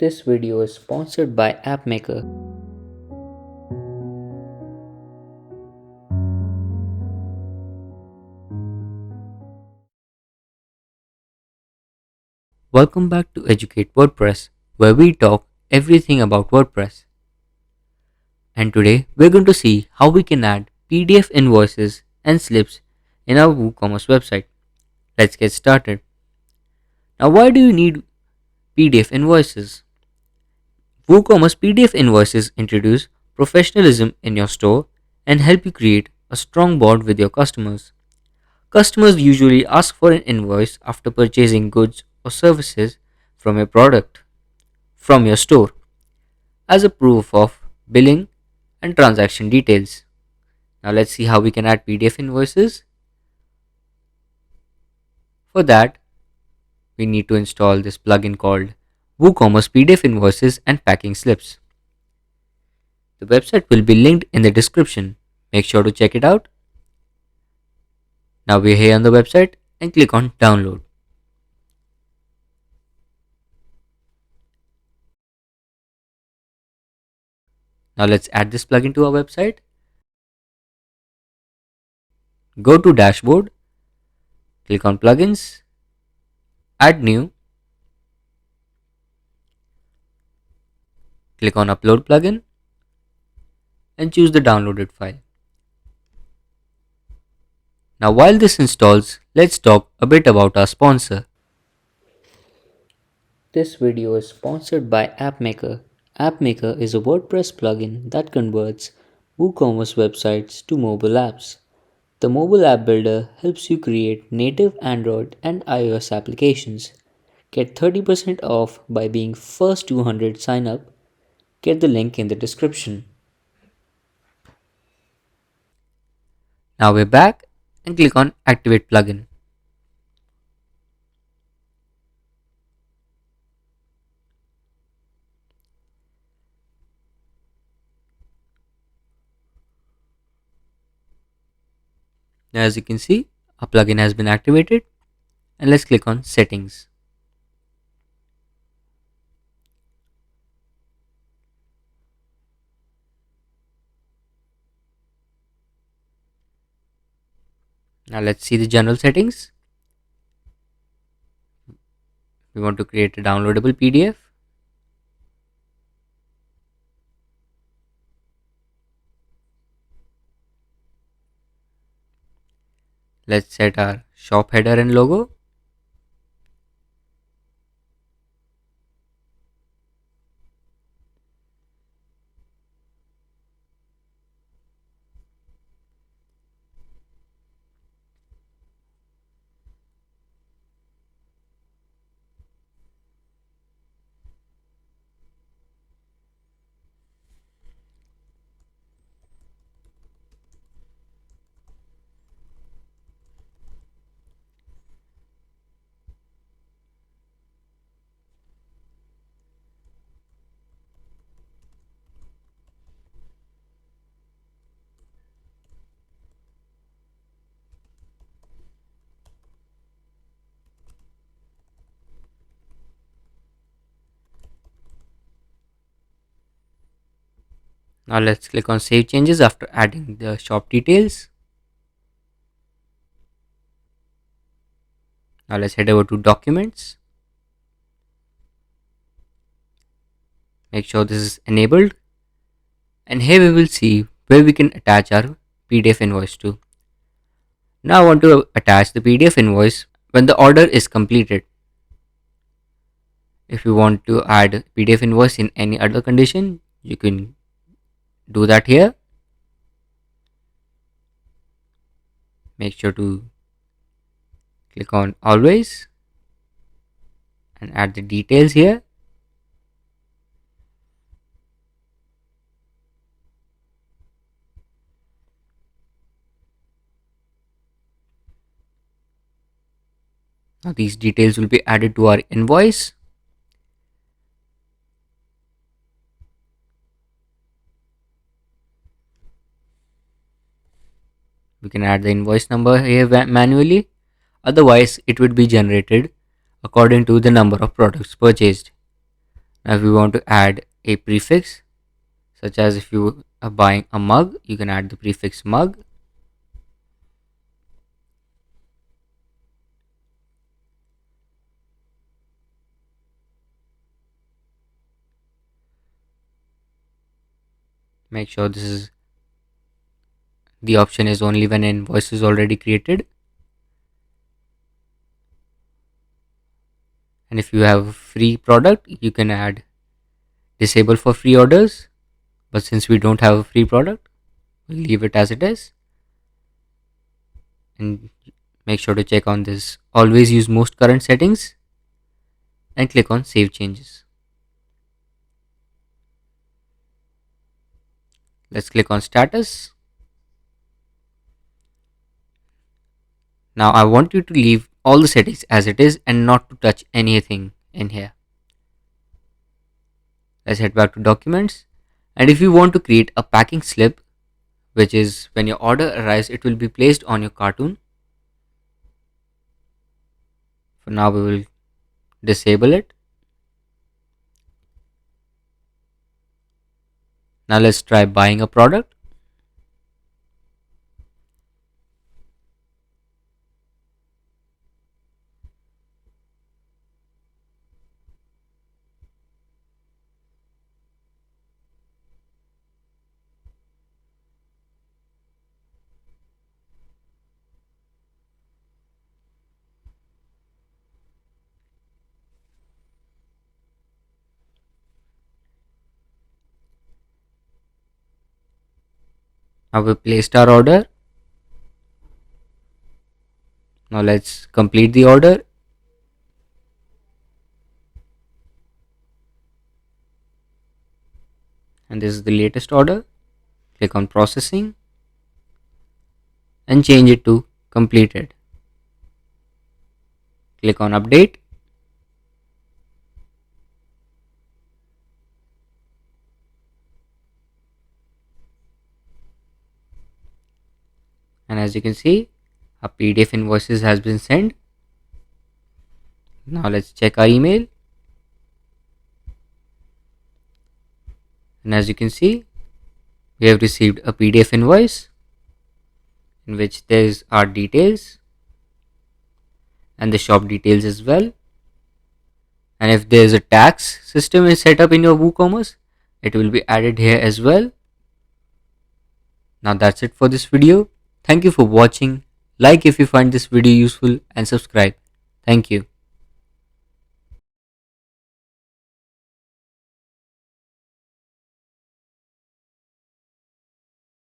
This video is sponsored by AppMaker. Welcome back to Educate WordPress, where we talk everything about WordPress. And today we're going to see how we can add PDF invoices and slips in our WooCommerce website. Let's get started. Now, why do you need PDF invoices? WooCommerce PDF invoices introduce professionalism in your store and help you create a strong bond with your customers. Customers usually ask for an invoice after purchasing goods or services from from your store as a proof of billing and transaction details. Now let's see how we can add PDF invoices. For that, we need to install this plugin called WooCommerce PDF Invoices and Packing Slips. The website will be linked in the description. Make sure to check it out. Now we're here on the website and click on download. Now let's add this plugin to our website. Go to dashboard, click on plugins, add new, click on upload plugin and choose the downloaded file. Now while this installs, let's talk a bit about our sponsor. This video is sponsored by AppMaker. AppMaker is a WordPress plugin that converts WooCommerce websites to mobile apps. The mobile app builder helps you create native Android and iOS applications. Get 30% off by being first 200 sign up. Get the link in the description. Now we're back and click on Activate Plugin. Now as you can see, our plugin has been activated and let's click on Settings. Now let's see the general settings. We want to create a downloadable PDF. Let's set our shop header and logo. Now let's click on Save Changes after adding the shop details. Now let's head over to Documents. Make sure this is enabled. And here we will see where we can attach our PDF invoice to. Now I want to attach the PDF invoice when the order is completed. If you want to add PDF invoice in any other condition, you can do that here. Make sure to click on Always and add the details here. Now these details will be added to our invoice. We can add the invoice number here manually. Otherwise, it would be generated according to the number of products purchased. Now if we want to add a prefix, such as if you are buying a mug, you can add the prefix mug. Make sure the option is only when an invoice is already created. And if you have a free product, you can add disable for free orders. But since we don't have a free product, we'll leave it as it is. And make sure to check on this always use most current settings and click on save changes. Let's click on status. Now I want you to leave all the settings as it is and not to touch anything in here. Let's head back to documents. And if you want to create a packing slip, which is when your order arrives, it will be placed on your cartoon. For now, we will disable it. Now let's try buying a product. Now we placed our order. Now let's complete the order. And this is the latest order. Click on processing and change it to completed. Click on update. And as you can see, a PDF invoices has been sent. Now let's check our email. And as you can see, we have received a PDF invoice in which there is our details and the shop details as well. And if there is a tax system is set up in your WooCommerce, it will be added here as well. Now that's it for this video. Thank you for watching. Like if you find this video useful and subscribe. Thank you.